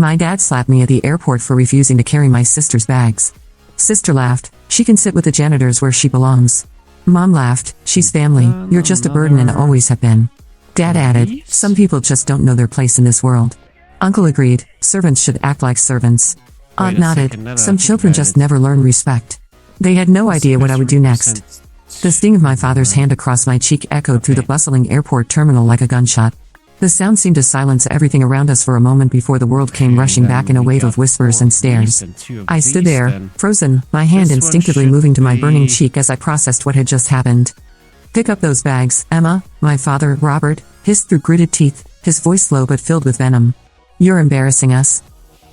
My dad slapped me at the airport for refusing to carry my sister's bags. Sister laughed, she can sit with the janitors where she belongs. Mom laughed, she's family, you're just a burden and always have been. Dad added, some people just don't know their place in this world. Uncle agreed, servants should act like servants. Aunt nodded, some children just never learn respect. They had no idea what I would do next. The sting of my father's hand across my cheek echoed through the bustling airport terminal like a gunshot. The sound seemed to silence everything around us for a moment before the world came rushing back in a wave of whispers and stares. I stood there, frozen, my hand instinctively moving to my burning cheek as I processed what had just happened. Pick up those bags, Emma, my father, Robert, hissed through gritted teeth, his voice low but filled with venom. You're embarrassing us.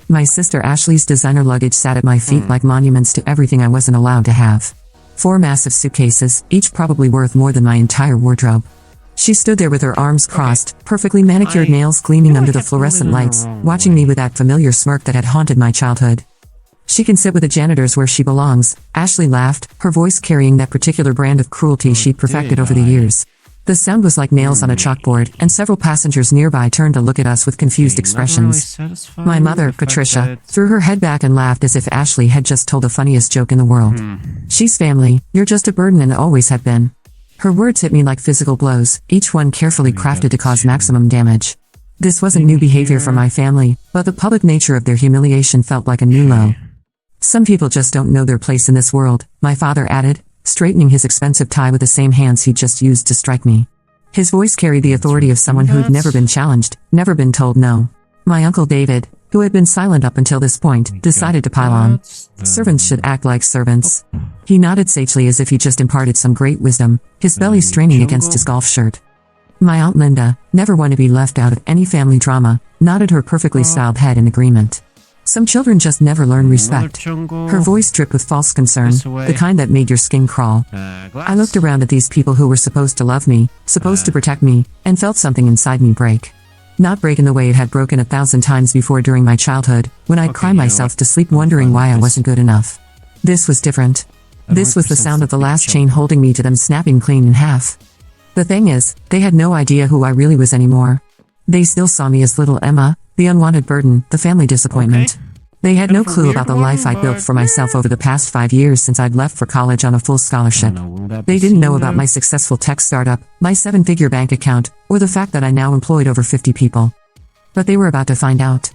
My sister Ashley's designer luggage sat at my feet like monuments to everything I wasn't allowed to have. 4 massive suitcases, each probably worth more than my entire wardrobe. She stood there with her arms crossed, perfectly manicured nails gleaming under the fluorescent lights, watching me with that familiar smirk that had haunted my childhood. She can sit with the janitors where she belongs, Ashley laughed, her voice carrying that particular brand of cruelty she'd perfected over the years. The sound was like nails on a chalkboard, and several passengers nearby turned to look at us with confused expressions. My mother, Patricia, threw her head back and laughed as if Ashley had just told the funniest joke in the world. She's family, you're just a burden and always have been. Her words hit me like physical blows, each one carefully crafted to cause maximum damage. This wasn't new behavior from my family, but the public nature of their humiliation felt like a new low. Some people just don't know their place in this world, my father added, straightening his expensive tie with the same hands he'd just used to strike me. His voice carried the authority of someone who'd never been challenged, never been told no. My uncle David, who had been silent up until this point, decided to pile on. Servants should act like servants. He nodded sagely as if he just imparted some great wisdom, his belly straining against his golf shirt. My Aunt Linda, never one to be left out of any family drama, nodded her perfectly styled head in agreement. Some children just never learn respect. Her voice dripped with false concern, the kind that made your skin crawl. I looked around at these people who were supposed to love me, supposed to protect me, and felt something inside me break. Not break in the way it had broken 1,000 times before during my childhood, when I'd cry myself to sleep wondering why I wasn't good enough. This was different. This was the sound of the last chain holding me to them snapping clean in half. The thing is, they had no idea who I really was anymore. They still saw me as little Emma, the unwanted burden, the family disappointment. They had no clue about the life I'd built for myself over the past 5 years since I'd left for college on a full scholarship. They didn't know about my successful tech startup, my 7-figure bank account, or the fact that I now employed over 50 people. But they were about to find out.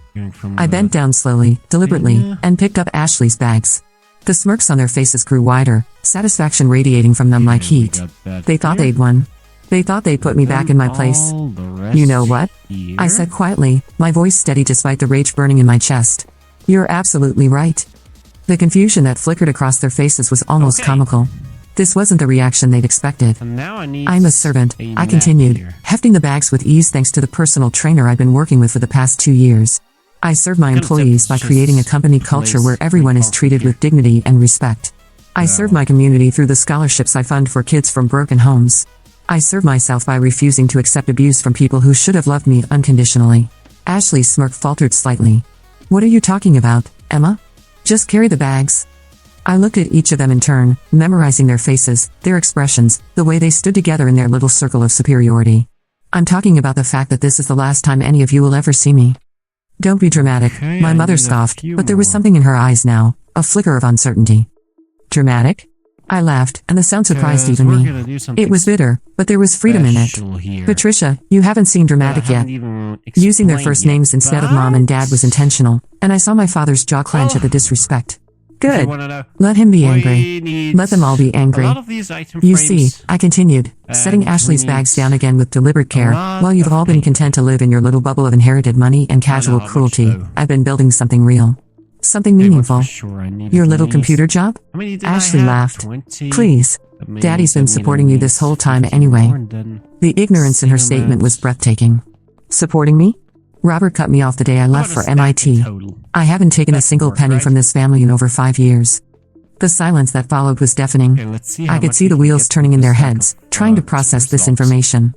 I bent down slowly, deliberately, and picked up Ashley's bags. The smirks on their faces grew wider, satisfaction radiating from them like heat. They thought they'd won. They thought they'd put me back in my place. You know what? I said quietly, my voice steady despite the rage burning in my chest. You're absolutely right. The confusion that flickered across their faces was almost comical. This wasn't the reaction they'd expected. I'm a servant, I continued, hefting the bags with ease thanks to the personal trainer I'd been working with for the past 2 years. I serve my employees by creating a company culture where everyone is treated with dignity and respect. I serve my community through the scholarships I fund for kids from broken homes. I serve myself by refusing to accept abuse from people who should have loved me unconditionally. Ashley's smirk faltered slightly. What are you talking about, Emma? Just carry the bags. I looked at each of them in turn, memorizing their faces, their expressions, the way they stood together in their little circle of superiority. I'm talking about the fact that this is the last time any of you will ever see me. Don't be dramatic, my mother scoffed, but there was something in her eyes now, a flicker of uncertainty. Dramatic? I laughed, and the sound surprised even me. It was bitter, but there was freedom in it. Patricia, you haven't seen dramatic yet. Using their first names instead of Mom and Dad was intentional, and I saw my father's jaw clench at the disrespect. Good. Let him be angry. Let them all be angry. You see, I continued, setting Ashley's bags down again with deliberate care, while you've all been content to live in your little bubble of inherited money and casual cruelty, I've been building something real. Something meaningful. Your little computer job? Ashley laughed. Please. Daddy's been supporting you this whole time anyway. The ignorance in her statement was breathtaking. Supporting me? Robert cut me off the day I left for MIT. I haven't taken a single penny from this family in over 5 years. The silence that followed was deafening. I could see the wheels turning in their heads, trying to process this information.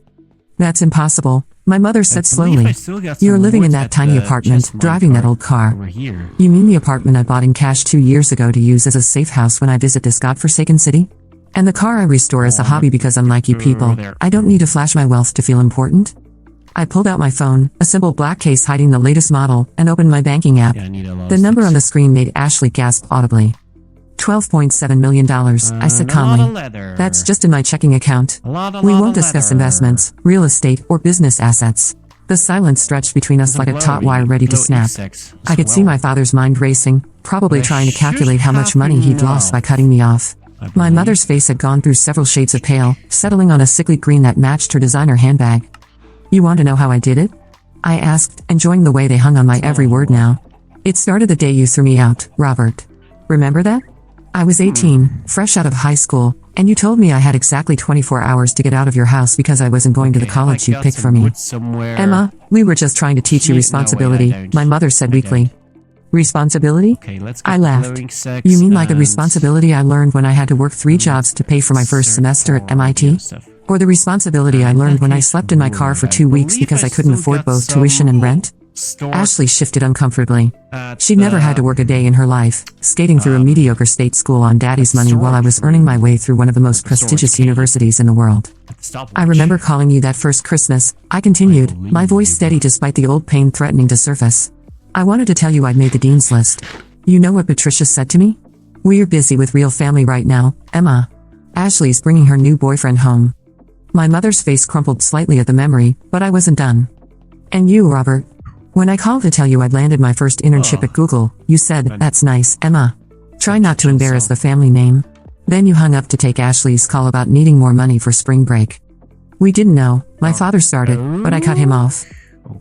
That's impossible, my mother said slowly. You're living in that tiny apartment, driving that old car. You mean the apartment I bought in cash 2 years ago to use as a safe house when I visit this godforsaken city? And the car I restore as a hobby because unlike you people, I don't need to flash my wealth to feel important? I pulled out my phone, a simple black case hiding the latest model, and opened my banking app. Yeah, I need a lot The of number sticks. on the screen made Ashley gasp audibly. $12.7 million, I said A lot calmly. of leather. That's just in my checking account. A lot We of won't discuss leather. investments, real estate, or business assets. The silence stretched between us like a taut wire ready to snap. I could see my father's mind racing, probably trying to calculate how much money he'd lost by cutting me off. My mother's face had gone through several shades of pale, settling on a sickly green that matched her designer handbag. You want to know how I did it? I asked, enjoying the way they hung on my every word now. It started the day you threw me out, Robert. Remember that? I was 18, fresh out of high school, and you told me I had exactly 24 hours to get out of your house because I wasn't going to the college you picked for me. Emma, we were just trying to teach you responsibility, my mother said weakly. Responsibility? Okay, let's get I laughed. glowing sex You mean like the and responsibility I learned when I had to work 3 jobs to pay for my first semester at MIT? stuff. Or the responsibility I learned when I slept in my car for 2 weeks because I couldn't afford both tuition and rent? Ashley shifted uncomfortably. She'd never had to work a day in her life, skating through a mediocre state school on daddy's money while I was earning my way through one of the most prestigious universities in the world. I remember calling you that first Christmas, I continued, my voice steady despite the old pain threatening to surface. I wanted to tell you I'd made the dean's list. You know what Patricia said to me? We're busy with real family right now, Emma. Ashley's bringing her new boyfriend home. My mother's face crumpled slightly at the memory, but I wasn't done. And you, Robert. When I called to tell you I'd landed my first internship at Google, you said, that's nice, Emma. Try not to embarrass the family name. Then you hung up to take Ashley's call about needing more money for spring break. We didn't know, my father started, but I cut him off.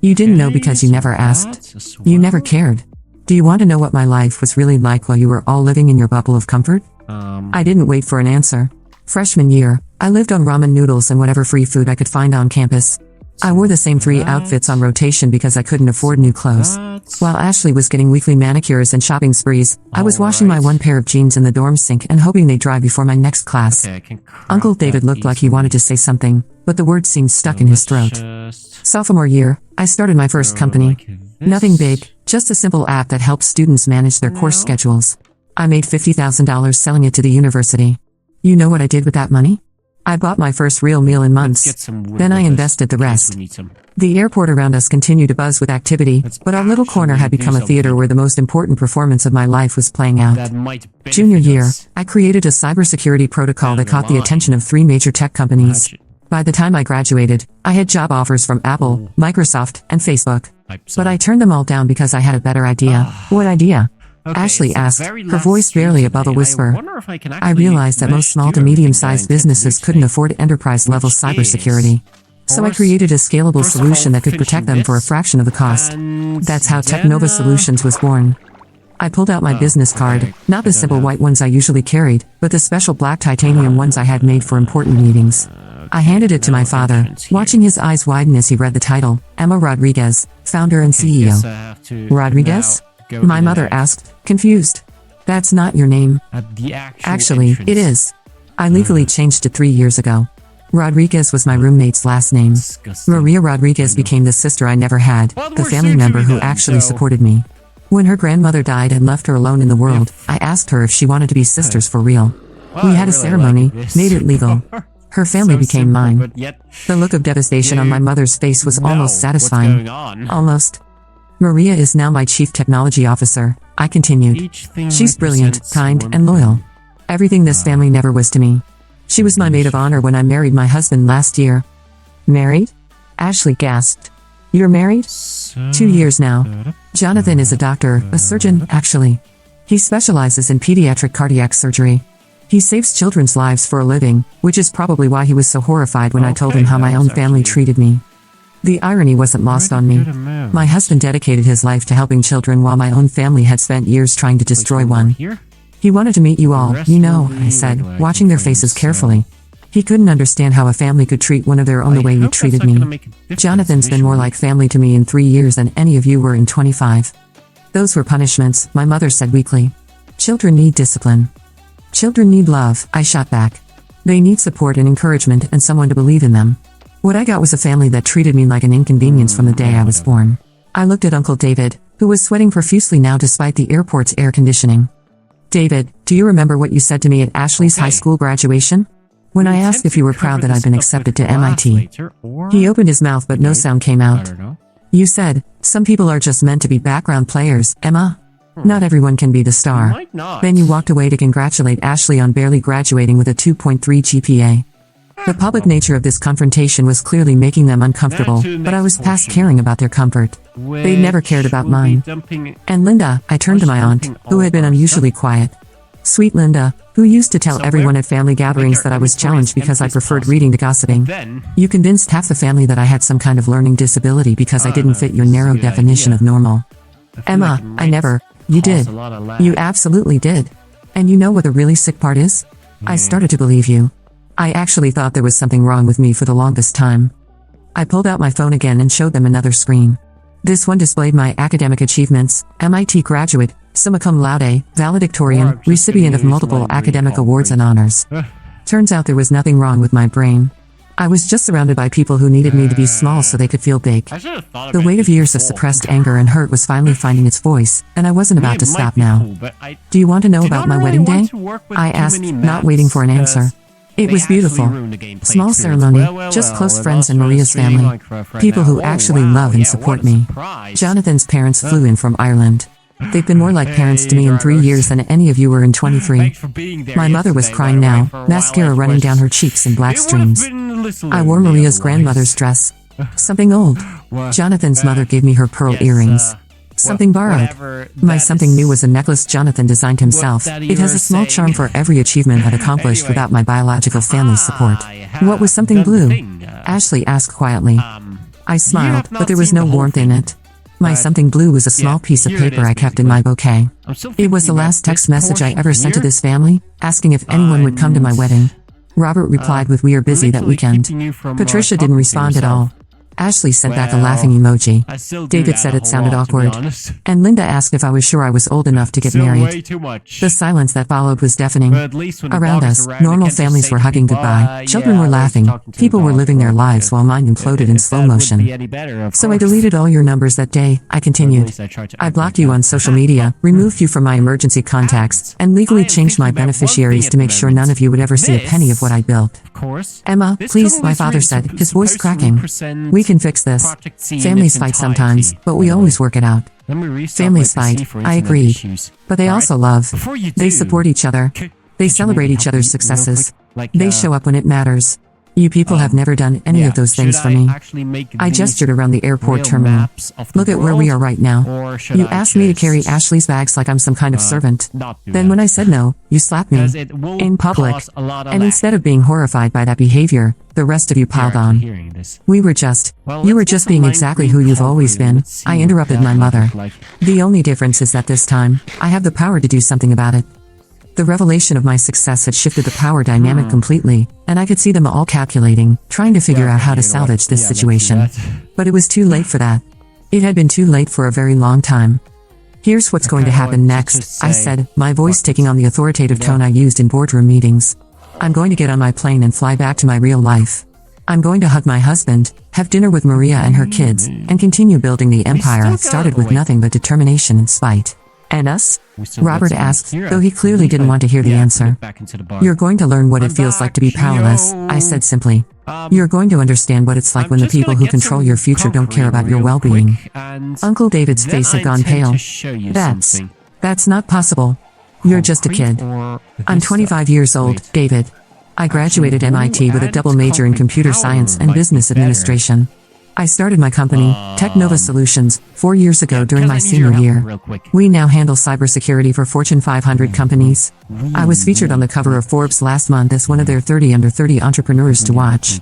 You didn't know because you never asked. You never cared. Do you want to know what my life was really like while you were all living in your bubble of comfort? I didn't wait for an answer. Freshman year, I lived on ramen noodles and whatever free food I could find on campus. I wore the same 3 outfits on rotation because I couldn't afford new clothes. While Ashley was getting weekly manicures and shopping sprees, I was washing my 1 pair of jeans in the dorm sink and hoping they'd dry before my next class. Okay, I can craft Uncle David that looked like he wanted to say something, but the words seemed stuck in his throat. Just Sophomore year, I started my first company. like this. Nothing big, just a simple app that helps students manage their course schedules. I made $50,000 selling it to the university. You know what I did with that money? I bought my first real meal in Let's months. get some wood Then I with this, invested the in case rest. we need some. The airport around us continued to buzz with activity, but our little corner had actually do become a theater something. where the most important performance of my life was playing out. That might Junior benefit year, us. I created a cybersecurity protocol that caught the attention of 3 major tech companies. By the time I graduated, I had job offers from Apple, Microsoft, and Facebook. But I turned them all down because I had a better idea. What idea? Okay, Ashley it's the asked, very her last voice stream barely above a today. whisper. I wonder if I can I actually realized that most small to manage to do medium-sized everything that I intend businesses to do couldn't today. afford enterprise-level Which cybersecurity. So I first- created a scalable first of solution all, that could protect them finishing for a this, fraction of the cost. and That's how then, Technova Solutions was born. I pulled out my business card, okay. not the I simple don't white ones I usually carried, but the special black titanium ones I had made for important meetings. I handed it to my father, entrance here. watching his eyes widen as he read the title, Emma Rodriguez, founder and CEO. Guess I have to Rodriguez? now go My to the mother next. asked, confused. That's not your name. At the actual Actually, entrance. it is. I legally changed it 3 years ago. Rodriguez was my roommate's last name. Disgusting. Maria Rodriguez became the sister I never had, Well, the we're family soon to member be who done, actually so- supported me. When her grandmother died and left her alone in the world, I asked her if she wanted to be sisters for real. Well, We I had a really ceremony, like this. made it legal. Her family So became simple, mine. but yet The look of devastation on my mother's face was know almost satisfying. What's going on. Almost. Maria is now my chief technology officer, I continued. Each thing She's brilliant, represents kind, one and loyal. thing. Everything this family never was to me. She was my maid of honor when I married my husband last year. Married? Ashley gasped. You're married? 2 years now. Jonathan is a doctor, a surgeon, actually. He specializes in pediatric cardiac surgery. He saves children's lives for a living, which is probably why he was so horrified when I told him Okay, how my that own was family actually treated me. The irony wasn't lost on me. Good amount. My husband dedicated his life to helping children while my own family had spent years trying to destroy Place one. Here? He wanted to meet you all, rest you know, will be I said, regular watching their frames, faces so- carefully. He couldn't understand how a family could treat one of their own the I way you hope that's treated not gonna me. make a difference Jonathan's been more visually. like family to me in 3 years than any of you were in 25. Those were punishments, my mother said weakly. Children need discipline. Children need love, I shot back. They need support and encouragement and someone to believe in them. What I got was a family that treated me like an inconvenience from the day I was born. I looked at Uncle David, who was sweating profusely now despite the airport's air conditioning. David, do you remember what you said to me at Ashley's high Okay. school graduation? When I asked if you were proud that I'd been accepted to MIT, he opened his mouth but no sound came I out. don't know. You said, some people are just meant to be background players, Emma. Not everyone can be the star. Might not. Then you walked away to congratulate Ashley on barely graduating with a 2.3 GPA. The public nature of this confrontation was clearly making them uncomfortable, but I was past caring about their comfort. They never cared about mine. And Linda, I turned to my aunt, who had been unusually quiet. Sweet Linda, who used to tell everyone at family gatherings that I was challenged because I preferred reading to gossiping. You convinced half the family that I had some kind of learning disability because I didn't fit your narrow definition of normal. Emma, I never. You did. You absolutely did. And you know what the really sick part is? I started to believe you. I actually thought there was something wrong with me for the longest time. I pulled out my phone again and showed them another screen. This one displayed my academic achievements: MIT graduate, summa cum laude, valedictorian, recipient of multiple academic awards and honors. Turns out there was nothing wrong with my brain. I was just surrounded by people who needed me to be small so they could feel big. The weight of years of suppressed anger and hurt was finally finding its voice, and I wasn't about to stop now. Do you want to know about my wedding day? I asked, not waiting for an answer. It was beautiful. Small ceremony, just close friends and Maria's family. People who actually love and support me. Jonathan's parents flew in from Ireland. They've been more like parents to me in 3 years than any of you were in 23. My mother was crying now, mascara running down her cheeks in black streams. I wore Maria's grandmother's dress. Something old. Jonathan's mother gave me her pearl earrings. Something borrowed. My something new was a necklace Jonathan designed himself. It has a small charm for every achievement I'd accomplished without my biological family support. What was something blue? Ashley asked quietly. I smiled, but there was no warmth in it. My something blue was a small piece of paper I kept in my bouquet. It was the last text message I ever sent to this family, asking if anyone would come to my wedding. Robert replied with, "We are busy that weekend." Patricia didn't respond at all. Ashley sent back a laughing emoji. David said it sounded awkward. And Linda asked if I was sure I was old enough to get married. The silence that followed was deafening. Around us, normal families were hugging goodbye. Children were laughing. People were living their lives while mine imploded in slow motion. So I deleted all your numbers that day, I continued. I blocked you on social media, removed you from my emergency contacts, and legally changed my beneficiaries to make sure none of you would ever see a penny of what I built. Emma, please, my father said, his voice cracking. We can fix this. Families fight sometimes, but we always work it out. Families fight, I agreed. But they also love. They support each other. They celebrate each other's successes. They show up when it matters. You people have never done any of those things for me. I gestured around the airport terminal. Look at where we are right now. You asked me to carry Ashley's bags like I'm some kind of servant. Then when I said no, you slapped me. In public. And instead of being horrified by that behavior, the rest of you piled on. You were just being exactly who you've always been. I interrupted my mother. The only difference is that this time, I have the power to do something about it. The revelation of my success had shifted the power dynamic completely, and I could see them all calculating, trying to figure out how to salvage this situation. But it was too late for that. It had been too late for a very long time. Here's what's going to happen next, I said, my voice taking on the authoritative tone I used in boardroom meetings. I'm going to get on my plane and fly back to my real life. I'm going to hug my husband, have dinner with Maria and her kids, and continue building the empire I started with nothing but determination and spite. And us? Robert asked, though he clearly didn't want to hear the answer. You're going to learn what it feels like to be powerless, I said simply. You're going to understand what it's like when the people who control your future don't care about your well-being. Uncle David's face had gone pale. That's not possible. You're just a kid. I'm 25 years old, David. I graduated MIT with a double major in computer science and business administration. I started my company, Technova Solutions, 4 years ago during my senior year. We now handle cybersecurity for Fortune 500 companies. I was featured on the cover of Forbes last month as one of their 30 under 30 entrepreneurs to watch.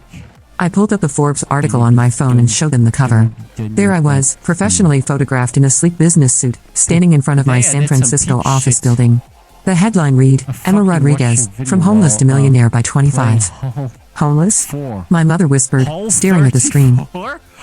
I pulled up the Forbes article on my phone and showed them the cover. There I was, professionally photographed in a sleek business suit, standing in front of my San Francisco office building. The headline read, Emma Rodriguez, from homeless to millionaire by 25. Homeless? My mother whispered, staring at the screen.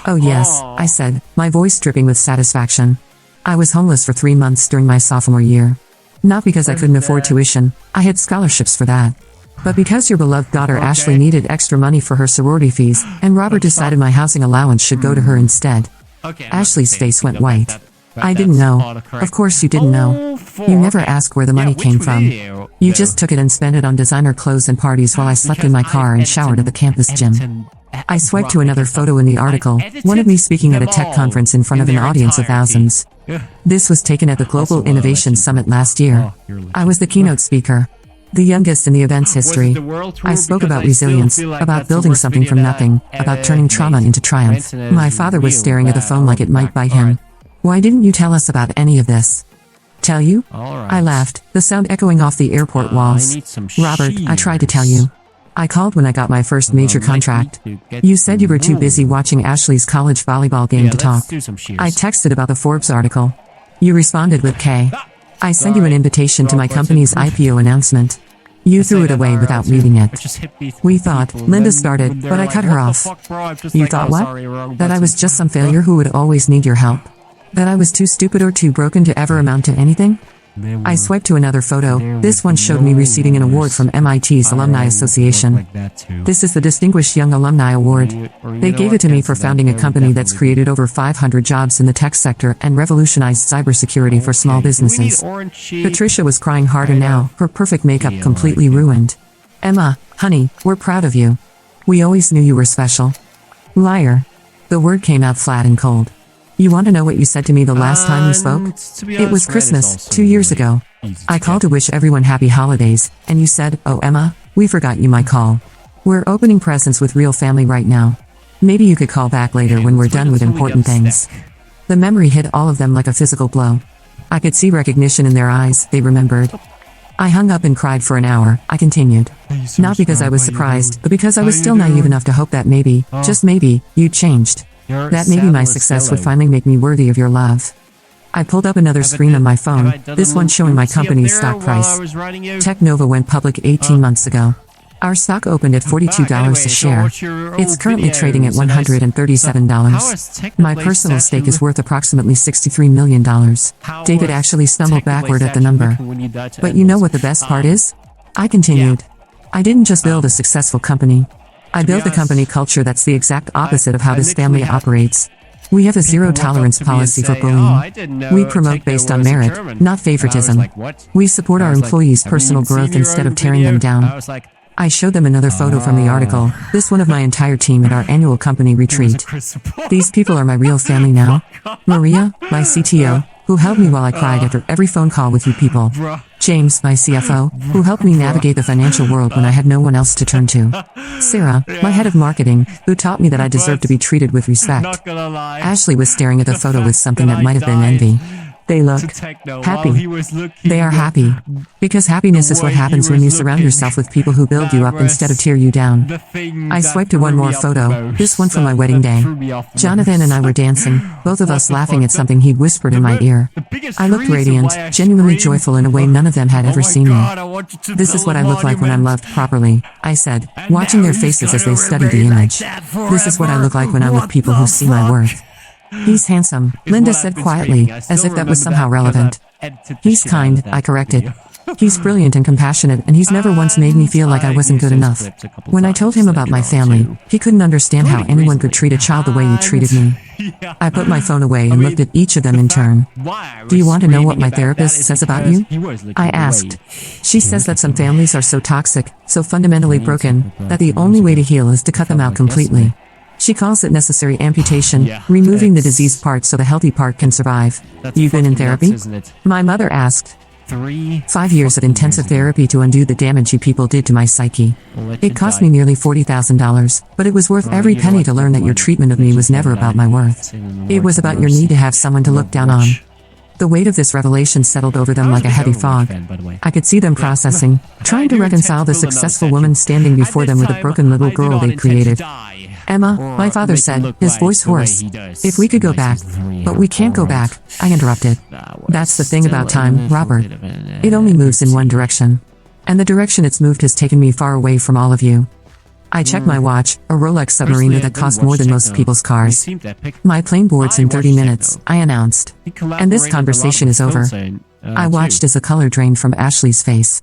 Oh yes, I said, my voice dripping with satisfaction. I was homeless for 3 months during my sophomore year. Not because I couldn't afford tuition, I had scholarships for that. But because your beloved daughter Ashley needed extra money for her sorority fees, and Robert decided my housing allowance should go to her instead. Ashley's face went white. I didn't know. Of course you didn't know. You never asked where the money came from. You just took it and spent it on designer clothes and parties while I slept in my car and showered at the campus gym. I swiped to another photo in the article, one of me speaking at a tech conference in front of an audience of thousands. This was taken at the Global Innovation Summit last year. I was the keynote speaker, the youngest in the event's history. I spoke about resilience, about building something from nothing, about turning trauma into triumph. My father was staring at the phone like it might bite him. Why didn't you tell us about any of this? Tell you? I laughed, the sound echoing off the airport walls. Robert, I tried to tell you. I called when I got my first major contract. You said you were too busy watching Ashley's college volleyball game to talk. I texted about the Forbes article. You responded with K. I sent you an invitation to my company's IPO announcement. You threw it away without reading it. We thought, Linda started, but I cut her off. You thought what? That I was just some failure who would always need your help? That I was too stupid or too broken to ever amount to anything? I swiped to another photo. This one showed me receiving an award from MIT's Alumni Association. This is the Distinguished Young Alumni Award. They gave it to me for founding a company that's created over 500 jobs in the tech sector and revolutionized cybersecurity for small businesses. Patricia was crying harder now, her perfect makeup completely ruined. Emma, honey, we're proud of you. We always knew you were special. Liar. The word came out flat and cold. You want to know what you said to me the last time we spoke? It was Christmas, 2 years ago. I called to wish everyone happy holidays, and you said, oh Emma, we forgot you might call. We're opening presents with real family right now. Maybe you could call back later when we're done with important things. The memory hit all of them like a physical blow. I could see recognition in their eyes, they remembered. I hung up and cried for an hour, I continued. Not because I was surprised, but because I was still naive enough to hope that maybe, just maybe, you'd changed. That maybe my success would finally make me worthy of your love. I pulled up another screen on my phone, this one showing my company's stock price. Technova went public 18 months ago. Our stock opened at $42 a share. It's currently trading at $137. My personal stake is worth approximately $63 million. David actually stumbled backward at the number. But you know what the best part is? I continued. I didn't just build a successful company. I built a company culture that's the exact opposite of how this family operates. We have a zero-tolerance policy for bullying. We promote based on merit, not favoritism. We support our employees' personal growth instead of tearing them down. I showed them another photo from the article, this one of my entire team at our annual company retreat. These people are my real family now. Maria, my CTO, who held me while I cried after every phone call with you people. James, my CFO, who helped me navigate the financial world when I had no one else to turn to. Sarah, my head of marketing, who taught me that I deserve to be treated with respect. Ashley was staring at the photo with something that might have been envy. They look happy. They are happy. Because happiness is what happens when you surround yourself with people who build you up instead of tear you down. I swiped to one more photo, this one from my wedding day. Jonathan and I were dancing, both of us laughing at something he'd whispered in my ear. I looked radiant, genuinely joyful in a way none of them had ever seen me. This is what I look like when I'm loved properly, I said, watching their faces as they studied the image. This is what I look like when I'm with people who see my worth. He's handsome, Linda said quietly, as if that was somehow relevant. He's kind, I corrected. He's brilliant and compassionate, and he's never once made me feel like I wasn't good enough. When I told him about my family, he couldn't understand how anyone could treat a child the way you treated me. I put my phone away and looked at each of them in turn. Do you want to know what my therapist says about you? I asked. She says that some families are so toxic, so fundamentally broken, that the only way to heal is to cut them out completely. She calls it necessary amputation, removing the diseased part so the healthy part can survive. You've been in therapy? My mother asked. 5 years of intensive therapy to undo the damage you people did to my psyche. It cost me nearly $40,000, but it was worth every penny to learn that your treatment of me was never about my worth. It was about your need to have someone to look down on. The weight of this revelation settled over them like a heavy fog. I could see them processing, trying to reconcile the successful woman standing before them with a broken little girl they'd created. Emma, my father said, his voice hoarse. If we could go back. But we can't go back, I interrupted. That's the thing about time, Robert. It only moves in one direction. And the direction it's moved has taken me far away from all of you. I checked my watch, a Rolex Submariner that cost more than most people's cars. My plane boards in 30 minutes, I announced. And this conversation is over. I watched as a color drained from Ashley's face.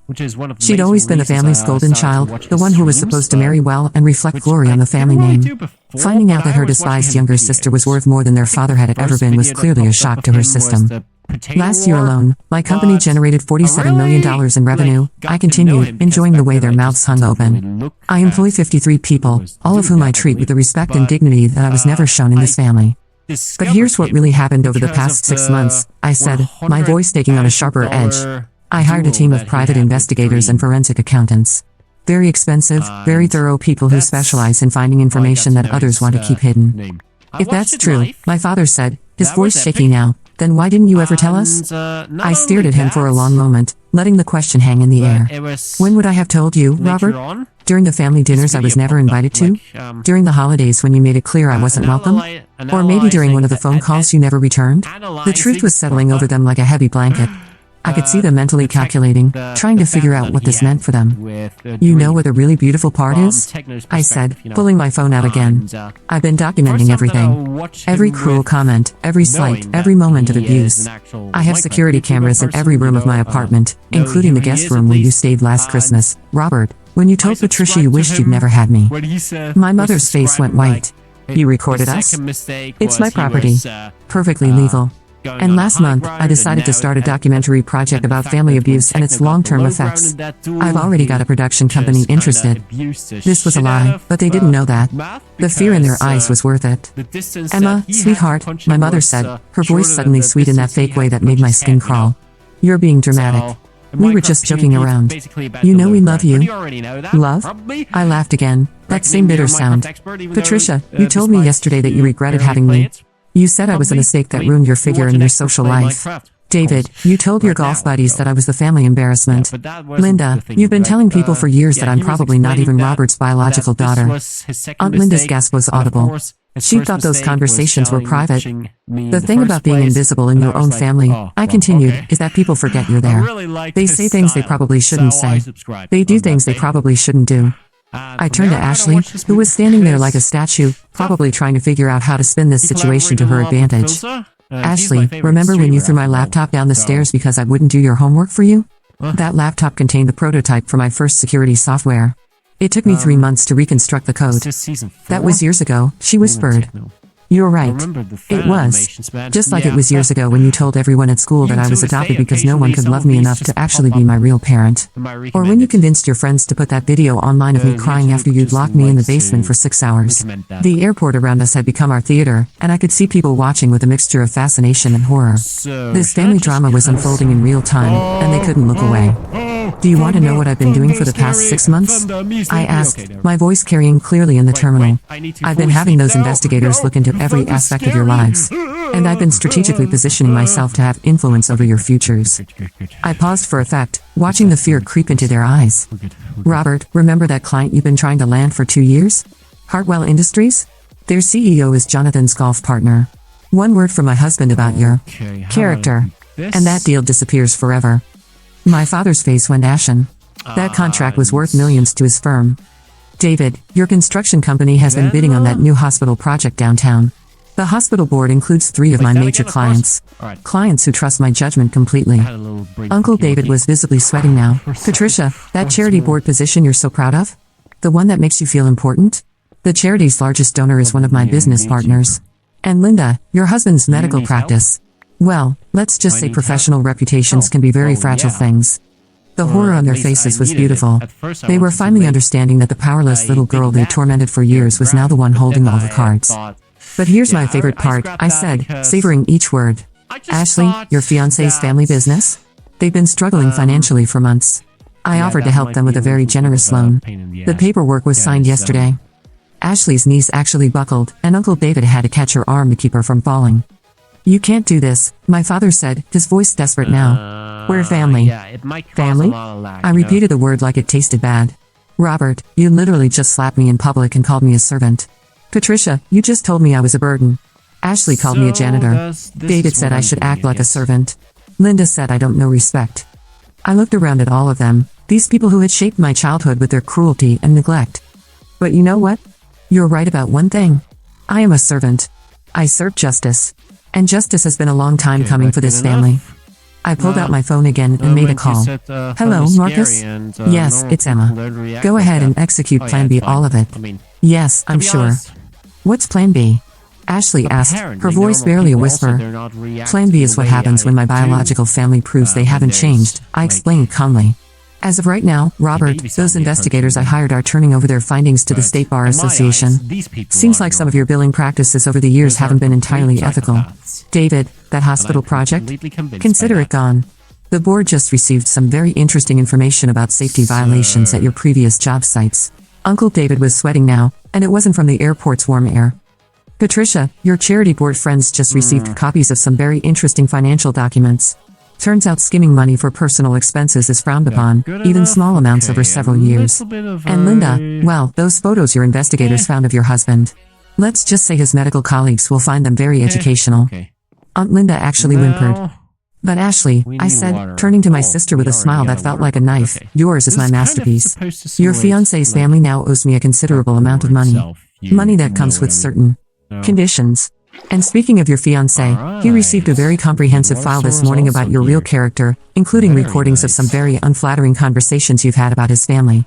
She'd always been the family's golden child, the one who was supposed to marry well and reflect glory on the family name. Finding out that her despised younger sister was worth more than their father had ever been was clearly a shock to her system. potato Last year war, alone, my company but generated $47 million really, in revenue. like, got I to know continued, him because enjoying the back way then their I mouths just hung didn't open. really look I employ at 53 people, was all of doing whom I that, I treat with the believe. respect and But, dignity that I was never shown in this family. But discovered here's what him really happened over the because past of 6 the months, I said, my voice taking on a sharper edge. $100,000 I hired a duel team of that he private had with investigators and Dream. forensic accountants. Very expensive, very And thorough people who that's specialize in finding how I information got to that know others his, want to keep hidden. name. I If watched that's it true, live. my father said, his That voice was shaking epic. now, then why didn't you ever tell us? And, I stared not at him only for a that, long moment, letting the question hang in the air. but it was When would I have told you, later Robert? on, During the family this dinners I was video never popped up, invited to? like, During the holidays when you made it clear I wasn't welcome? Or maybe during one of the phone calls you never returned? The truth was settling over them like a heavy blanket. I could see them mentally calculating, trying to figure out what this meant for them. You know what the really beautiful part is? I said, pulling my phone out again. I've been documenting everything. Every cruel comment, every slight, every moment of abuse. I have security cameras in every room of my apartment, including the guest room where you stayed last Christmas. Robert, when you told Patricia you wished you'd never had me. My mother's face went white. You recorded us? It's my property. Perfectly legal. And last month, I decided to start a documentary project about family abuse and its long-term effects. I've already got a production company interested. This was a lie, but they didn't know that. The fear in their eyes was worth it. Emma, sweetheart, my mother said, her voice suddenly sweet in that fake way that made my skin crawl. You're being dramatic. We were just joking around. You know we love you. Love? I laughed again. That same bitter sound. Patricia, you told me yesterday that you regretted having me. You said I was a mistake that ruined your figure and your social life. David, you told your golf buddies that I was the family embarrassment. Linda, you've been telling people for years that I'm probably not even Robert's biological daughter. Aunt Linda's gasp was audible. She thought those conversations were private. The thing about being invisible in your own family, I continued, is that people forget you're there. They say things they probably shouldn't say. They do things they probably shouldn't do. I turned to Ashley, who was standing there like a statue, probably trying to figure out how to spin this situation to her advantage. Ashley, remember when you threw my laptop down the stairs because I wouldn't do your homework for you? That laptop contained the prototype for my first security software. It took me 3 months to reconstruct the code. That was years ago, she whispered. You're right. It was. Just like it was years ago when you told everyone at school that I was adopted because no one could love me enough to actually be my real parent. Or when you convinced your friends to put that video online of me crying after you'd locked me in the basement for 6 hours. The airport around us had become our theater, and I could see people watching with a mixture of fascination and horror. This family drama was unfolding in real time, and they couldn't look away. Do you want to know what I've been doing for the past 6 months? I asked, my voice carrying clearly in the terminal. I've been having those investigators look into every aspect of your lives. And I've been strategically positioning myself to have influence over your futures. I paused for effect, watching the fear creep into their eyes. Robert, remember that client you've been trying to land for 2 years? Hartwell Industries? Their CEO is Jonathan's golf partner. One word from my husband about your character, and that deal disappears forever. My father's face went ashen. That contract was worth millions to his firm. David, your construction company has been bidding on that new hospital project downtown. The hospital board includes 3 of my major clients. Clients who trust my judgment completely. Uncle David was visibly sweating now. Patricia, that charity board position you're so proud of? The one that makes you feel important? The charity's largest donor is one of my business partners. And Linda, your husband's medical practice. Well, let's just say professional reputations can be very fragile things. The horror on their faces was beautiful. They were finally understanding that the powerless little girl they tormented for years was now the one holding all the cards. But here's my favorite part, I said, savoring each word. Ashley, your fiancé's family business? They've been struggling financially for months. I offered to help them with a very generous loan. The paperwork was signed yesterday. Ashley's knees actually buckled, and Uncle David had to catch her arm to keep her from falling. You can't do this, my father said, his voice desperate now. We're family. Family? I repeated the word like it tasted bad. Robert, you literally just slapped me in public and called me a servant. Patricia, you just told me I was a burden. Ashley called me a janitor. David said I should act like a servant. Linda said I don't know respect. I looked around at all of them, these people who had shaped my childhood with their cruelty and neglect. But you know what? You're right about one thing. I am a servant. I serve justice. And justice has been a long time coming for this family. I pulled out my phone again and made a call. Hello, Marcus? Yes, it's Emma. Go ahead and execute Plan B, all of it. Yes, I'm sure. What's Plan B? Ashley asked, her Apparently, voice normal barely a people also, whisper. they're not reacting Plan B is the what way happens when my I do, biological family proves they when haven't there's, changed, I like, explained calmly. As of right now, Robert, baby those zombie investigators I approaching me. hired are turning over their findings to the But State Bar in my eyes, Association. these people Seems are like some of your normal. billing practices over the years Those are haven't been entirely complete ethical. psychopaths. David, that hospital I'm project? completely convinced Consider by it gone. The board just received some very interesting information about safety violations at your previous job sites. Uncle David was sweating now, and it wasn't from the airport's warm air. Patricia, your charity board friends just received copies of some very interesting financial documents. Turns out skimming money for personal expenses is frowned upon, Good even enough? small amounts over Okay, several a years. little bit of And a- Linda, well, those photos your investigators found of your husband. Let's just say his medical colleagues will find them very educational. Okay. Aunt Linda actually whimpered. Well, But Ashley, we I need said, water. turning to my Oh, sister we with a already smile got that felt water. like a knife, Okay. yours is This my kind of masterpiece. supposed to Your simulate, fiancé's like, family now owes me a considerable amount of money. itself. You Money that know comes what with I mean. certain No. conditions. And speaking of your fiancé, he received a very comprehensive file this morning about your real character, including Very recordings of some nice. very unflattering conversations you've had about his family.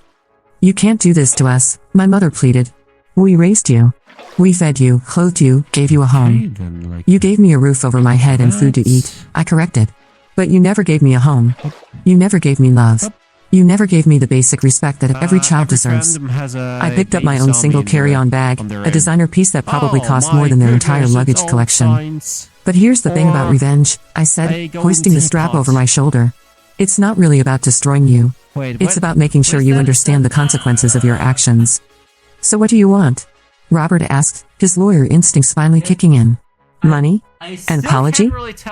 You can't do this to us, my mother pleaded. We raised you. We fed you, clothed you, gave you a home. Okay, then, like, You gave me a roof over my head and food to eat, I corrected. But you never gave me a home. You never gave me love. You never gave me the basic respect that every child deserves. fandom has a I picked up my baby own zombie single in their- carry-on bag, on their a end. designer piece that probably Oh cost my more than their entire goodness, luggage it's all collection. signs. But here's the thing about Or revenge, I a said, golden hoisting the strap teapot. over my shoulder. It's not really about destroying you. Wait, It's what? about making sure What's you that? understand the consequences of your actions. So what do you want? Robert asked, his lawyer instincts finally kicking in. Money? An apology?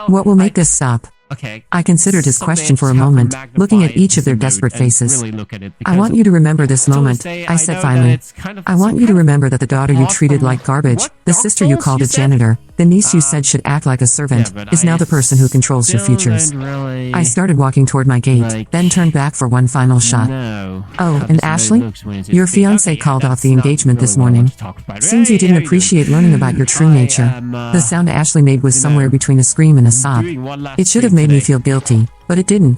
What will make this stop? Okay. I considered his question for a Submit, moment, have looking at magnify each of their the mood desperate and faces. really look at it, I because want you to remember this to this moment, day, I said know that finally. it's kind of I want some you to kind of remember that the daughter you plot treated from- like garbage, what? the Dark sister you Souls, called you a said? janitor, the niece you said should act like a servant, Yeah, but is now I the person who controls your still futures. don't really- I started walking toward my gate, Like- then turned back for one final shot. No. Oh, How and this Ashley? looks when it's Your big. fiancé Okay, called that's off the not engagement this really what I morning. want to talk about. Seems you Hey, didn't how you appreciate doing? learning about your true I nature. am, The sound Ashley made was somewhere between a scream and a sob. doing one last It should have thing made me today. feel guilty, but it didn't.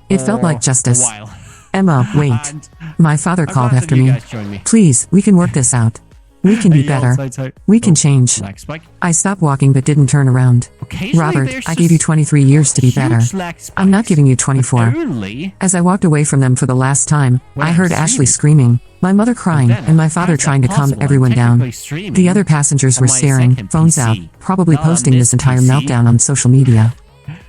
It felt For like justice. a while. Emma, wait. And My father I'm called glad that after you me. guys joined me. Please, we can work this out. We can be Hey, better. outside, so- We can Oh, change. lag spike. I stopped walking but didn't turn around. Occasionally Robert, there's I gave you just 23 years to be better. huge lag I'm not spikes. giving you 24. Only As I walked away from them for the last time, When I I'm heard Ashley streaming. screaming, my mother crying, Then, and my father how is trying to that calm possible? everyone I'm down. technically streaming The other passengers on were my staring, second phones PC, out, probably not on posting this this entire PC. meltdown on social media.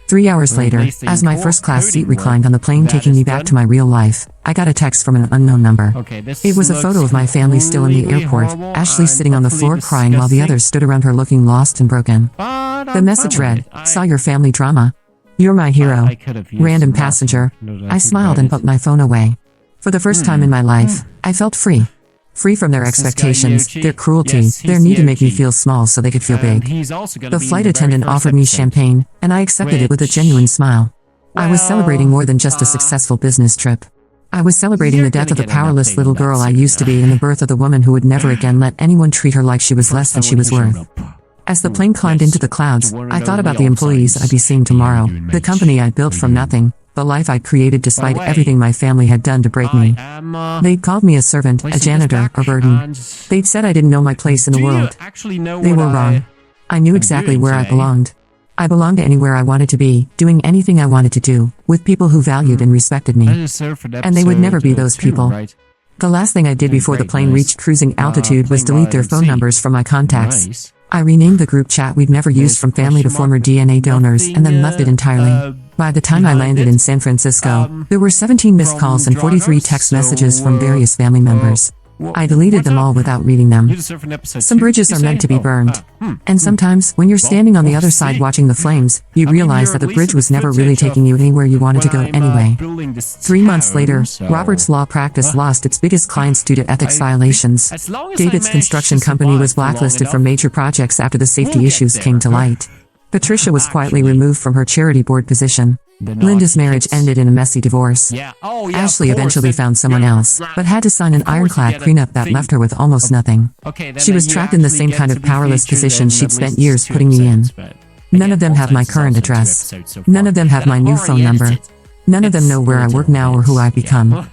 3 hours Well, at later, least they as my encourage first-class seat coding reclined work. on the plane That taking is me back done. to my real life, I got a text from an unknown number. Okay, this It was a looks photo of my family still in the completely airport, horrible Ashley and sitting on the floor utterly crying while the disgusting. others stood around her looking lost and broken. But The I'm message fine with read, it. saw your family drama. You're my hero. I could have used Random some passenger. more, now that I think smiled about and it. put my phone away. For the first time in my life, I felt free. Free from their Is this guy expectations, Yoshi? their cruelty, Yes, their he's need to make me Yoshi. feel small so they could feel And big. he's also gonna The be in flight the very attendant first offered me episode. champagne, and I accepted it with a Which- genuine smile. I was Well, celebrating more than just a successful business trip. I was celebrating You're the death of gonna the get an powerless update little on that girl I soon. used to be and the birth of the woman who would never again let anyone treat her like she was less than she was Someone who worth. showed up. As the plane climbed yes. into the clouds, The one I and thought about only the employees outsides. I'd be seeing tomorrow, You and the Mitch. company I'd built from nothing, the life I'd created despite way, everything my family had done to break me. I am They'd called me a servant, a placing this janitor, back a burden. and- They'd said I didn't know my place in the Do you world. actually know They what were wrong. I knew I'm exactly doing where I today? belonged. I belonged anywhere I wanted to be, doing anything I wanted to do, with people who valued and respected I me. deserve for And they would never be episode those 2, people. Right? The last thing I did Okay, before the great, plane nice. reached cruising altitude was playing delete their hide and phone seek. numbers from my contacts. Nice. I renamed the group chat we'd never used There's from family to question former mark. DNA donors and then Nothing, left it entirely. By the time I behind landed it. in San Francisco, there were 17 missed from calls and 43 Dragos, text so, messages from various family members. Well, I deleted what's them up? all without reading them. You deserve an episode Some 2, bridges you are say? meant to be Oh, burned. hmm. And sometimes, when you're standing on the we'll other side see. watching the flames, you I mean, realize you're that the at least bridge at was the never really footage taking of you anywhere you wanted to go when I'm, anyway. building this 3 months town, later, so- Robert's law practice lost its biggest clients due to ethics I- violations. as long as I David's manage construction to company was survive for long blacklisted from enough, major projects after the safety we'll get issues came to there. light. Patricia was quietly Actually- removed from her charity board position. The Linda's naughty marriage kids. ended in a messy divorce. Yeah. Oh, yeah. Ashley of course, eventually that- found someone yeah, else, right. but had to sign an Of course you ironclad get a prenup that thing. left her with almost nothing. Okay, then She was you trapped in the actually same get kind to of be powerless featured position in she'd at spent least years 2 putting me in. episodes, but None again, of them have my All Sides current is also 2 address. episodes so None far of them have that my I've new already phone number. edited. None of them It's know where I work now or who I've become. Yeah.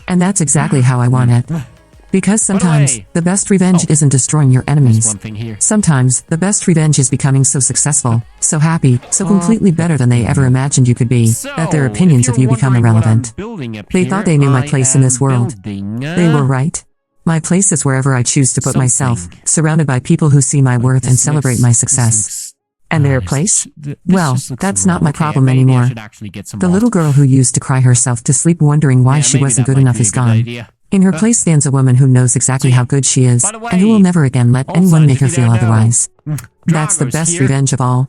And that's exactly how I want it. Because sometimes, way- the best revenge Oh. isn't destroying your There's enemies. one thing here. Sometimes, the best revenge is becoming so successful, so happy, so completely better than they ever imagined you could be, that their opinions of you become irrelevant. They thought they knew my place in this world. They were right. My place is wherever I choose to put myself, something. surrounded by people who see my worth and celebrate my success. And their place? Well, that's not my problem anymore. The little girl who used to cry herself to sleep wondering why she wasn't good enough is gone. In her place stands a woman who knows exactly how good she is, By the and who will way, never again let all anyone sides make her if you feel don't know, otherwise. That's the Drago's best here. revenge of all.